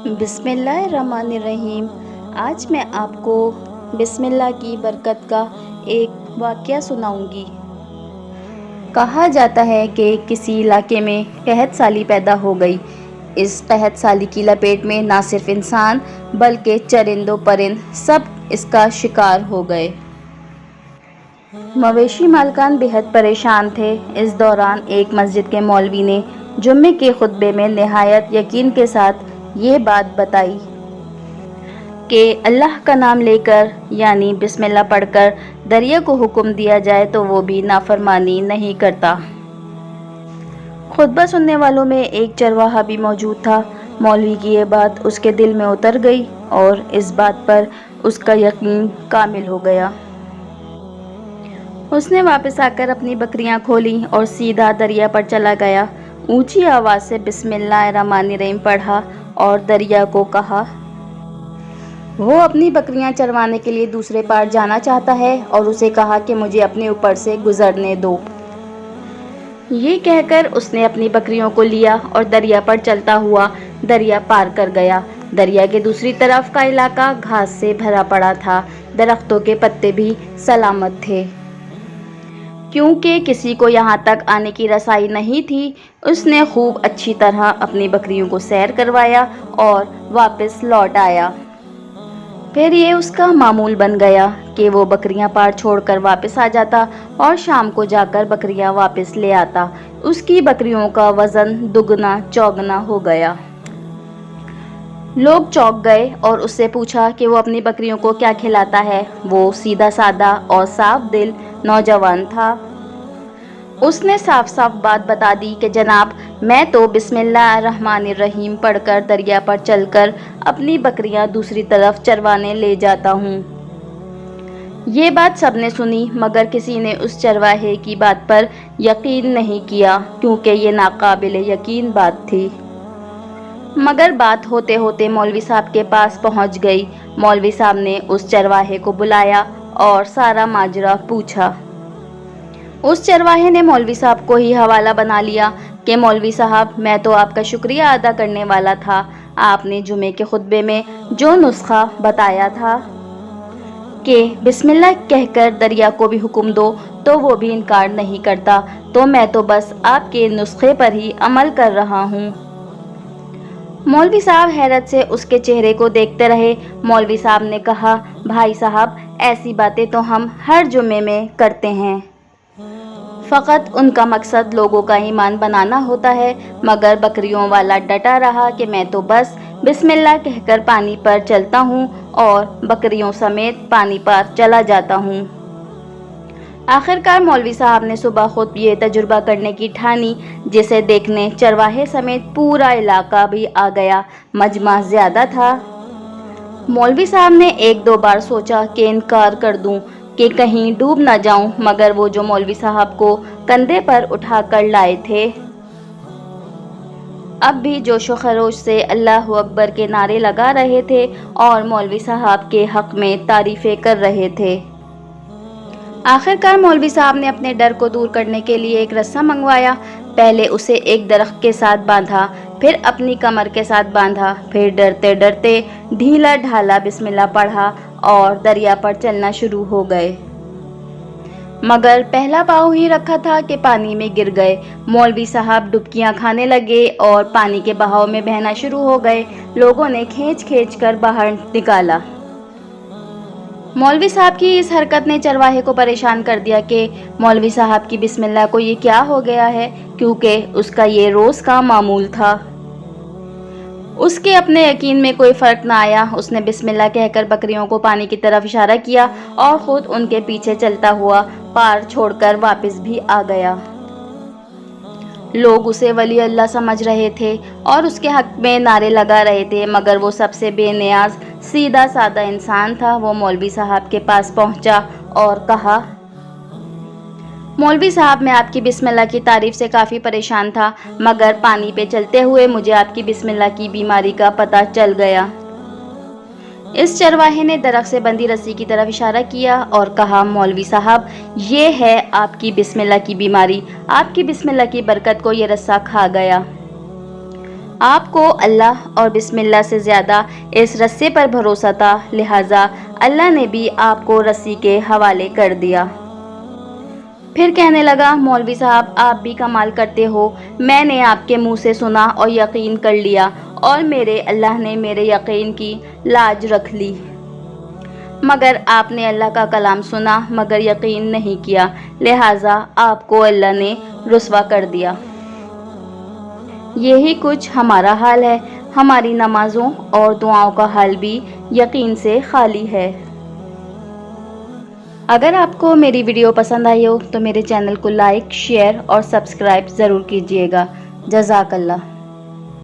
بسم اللہ الرحمن الرحیم۔ آج میں آپ کو بسم اللہ کی برکت کا ایک واقعہ سناؤں گی۔ کہا جاتا ہے کہ کسی علاقے میں قحط سالی پیدا ہو گئی۔ اس قحط سالی کی لپیٹ میں نہ صرف انسان بلکہ چرند و پرند سب اس کا شکار ہو گئے۔ مویشی مالکان بے حد پریشان تھے۔ اس دوران ایک مسجد کے مولوی نے جمعے کے خطبے میں نہایت یقین کے ساتھ یہ بات بتائی کہ اللہ کا نام لے کر یعنی بسم اللہ پڑھ کر دریا کو حکم دیا جائے تو وہ بھی نافرمانی نہیں کرتا۔ خطبہ سننے والوں میں ایک چرواہا بھی موجود تھا۔ مولوی کی یہ بات اس کے دل میں اتر گئی اور اس بات پر اس کا یقین کامل ہو گیا۔ اس نے واپس آ کر اپنی بکریاں کھولیں اور سیدھا دریا پر چلا گیا۔ اونچی آواز سے بسم اللہ الرحمن الرحیم پڑھا اور دریا کو کہا۔ وہ اپنی بکریاں چروانے کے لیے دوسرے پار جانا چاہتا ہے اور اسے کہا کہ مجھے اپنے اوپر سے گزرنے دو۔ یہ کہہ کر اس نے اپنی بکریوں کو لیا اور دریا پر چلتا ہوا دریا پار کر گیا۔ دریا کے دوسری طرف کا علاقہ گھاس سے بھرا پڑا تھا، درختوں کے پتے بھی سلامت تھے۔ کیونکہ کسی کو یہاں تک آنے کی رسائی نہیں تھی، اس نے خوب اچھی طرح اپنی بکریوں کو سیر کروایا اور واپس لوٹ آیا۔ پھر یہ اس کا معمول بن گیا کہ وہ بکریاں پار چھوڑ کر واپس آ جاتا اور شام کو جا کر بکریاں واپس لے آتا۔ اس کی بکریوں کا وزن دگنا چوگنا ہو گیا۔ لوگ چونک گئے اور اس سے پوچھا کہ وہ اپنی بکریوں کو کیا کھلاتا ہے۔ وہ سیدھا سادہ اور صاف دل نوجوان تھا۔ اس نے صاف صاف بات بتا دی کہ جناب، میں تو بسم اللہ الرحمن الرحیم پڑھ کر دریا پر چل کر اپنی بکریاں دوسری طرف چروانے لے جاتا ہوں۔ یہ بات سب نے سنی مگر کسی نے اس چرواہے کی بات پر یقین نہیں کیا کیونکہ یہ ناقابل یقین بات تھی۔ مگر بات ہوتے ہوتے مولوی صاحب کے پاس پہنچ گئی۔ مولوی صاحب نے اس چرواہے کو بلایا اور سارا ماجرا پوچھا۔ اس چرواہے نے مولوی صاحب کو ہی حوالہ بنا لیا کہ مولوی صاحب، میں تو آپ کا شکریہ ادا کرنے والا تھا۔ آپ نے جمعے کے خطبے میں جو نسخہ بتایا تھا کہ بسم اللہ کہہ کر دریا کو بھی حکم دو تو وہ بھی انکار نہیں کرتا، تو میں تو بس آپ کے نسخے پر ہی عمل کر رہا ہوں۔ مولوی صاحب حیرت سے اس کے چہرے کو دیکھتے رہے۔ مولوی صاحب نے کہا، بھائی صاحب، ایسی باتیں تو ہم ہر جمعے میں کرتے ہیں۔ فقط ان کا مقصد لوگوں کا ایمان بنانا ہوتا ہے۔ مگر بکریوں والا ڈٹا رہا کہ میں تو بس بسم اللہ کہہ کر پانی پر چلتا ہوں اور بکریوں سمیت پانی پار چلا جاتا ہوں۔ آخرکار مولوی صاحب نے صبح خود یہ تجربہ کرنے کی ٹھانی، جسے دیکھنے چرواہے سمیت پورا علاقہ بھی آ گیا۔ مجمع زیادہ تھا۔ مولوی صاحب نے ایک دو بار سوچا کہ انکار کر دوں کہ کہیں ڈوب نہ جاؤں، مگر وہ جو مولوی صاحب کو کندھے پر اٹھا کر لائے تھے، اب بھی جوش و خروش سے اللہ اکبر کے نعرے لگا رہے تھے اور مولوی صاحب کے حق میں تعریفیں کر رہے تھے۔ آخرکار مولوی صاحب نے اپنے ڈر کو دور کرنے کے لیے ایک رسہ منگوایا۔ پہلے اسے ایک درخت کے ساتھ باندھا، پھر اپنی کمر کے ساتھ باندھا، پھر ڈرتے ڈرتے ڈھیلا ڈھالا بسم اللہ پڑھا اور دریا پر چلنا شروع ہو گئے۔ مگر پہلا پاؤں ہی رکھا تھا کہ پانی میں گر گئے۔ مولوی صاحب ڈبکیاں کھانے لگے اور پانی کے بہاؤ میں بہنا شروع ہو گئے۔ لوگوں نے کھینچ کھینچ کر باہر نکالا۔ مولوی صاحب کی اس حرکت نے چرواہے کو پریشان کر دیا کہ مولوی صاحب کی بسم اللہ کو یہ کیا ہو گیا ہے، کیونکہ اس کا یہ روز کا معمول تھا۔ اس کے اپنے یقین میں کوئی فرق نہ آیا۔ اس نے بسم اللہ کہہ کر بکریوں کو پانی کی طرف اشارہ کیا اور خود ان کے پیچھے چلتا ہوا پار چھوڑ کر واپس بھی آ گیا۔ لوگ اسے ولی اللہ سمجھ رہے تھے اور اس کے حق میں نعرے لگا رہے تھے، مگر وہ سب سے بے نیاز سیدھا سادہ انسان تھا۔ وہ مولوی صاحب کے پاس پہنچا اور کہا، مولوی صاحب، میں آپ کی بسم اللہ کی تعریف سے کافی پریشان تھا، مگر پانی پہ چلتے ہوئے مجھے آپ کی بسم اللہ کی بیماری کا پتہ چل گیا۔ اس چرواہے نے درخت سے بندھی رسی کی طرف اشارہ کیا اور کہا، مولوی صاحب، یہ ہے آپ کی بسم اللہ کی بیماری۔ آپ کی بسم اللہ کی برکت کو یہ رسہ کھا گیا۔ آپ کو اللہ اور بسم اللہ سے زیادہ اس رسے پر بھروسہ تھا، لہٰذا اللہ نے بھی آپ کو رسی کے حوالے کر دیا۔ پھر کہنے لگا، مولوی صاحب آپ بھی کمال کرتے ہو، میں نے آپ کے منہ سے سنا اور یقین کر لیا، اور میرے اللہ نے میرے یقین کی لاج رکھ لی۔ مگر آپ نے اللہ کا کلام سنا مگر یقین نہیں کیا، لہٰذا آپ کو اللہ نے رسوا کر دیا۔ یہی کچھ ہمارا حال ہے، ہماری نمازوں اور دعاؤں کا حال بھی یقین سے خالی ہے۔ اگر آپ کو میری ویڈیو پسند آئی ہو تو میرے چینل کو لائک، شیئر اور سبسکرائب ضرور کیجیے گا۔ جزاک اللہ۔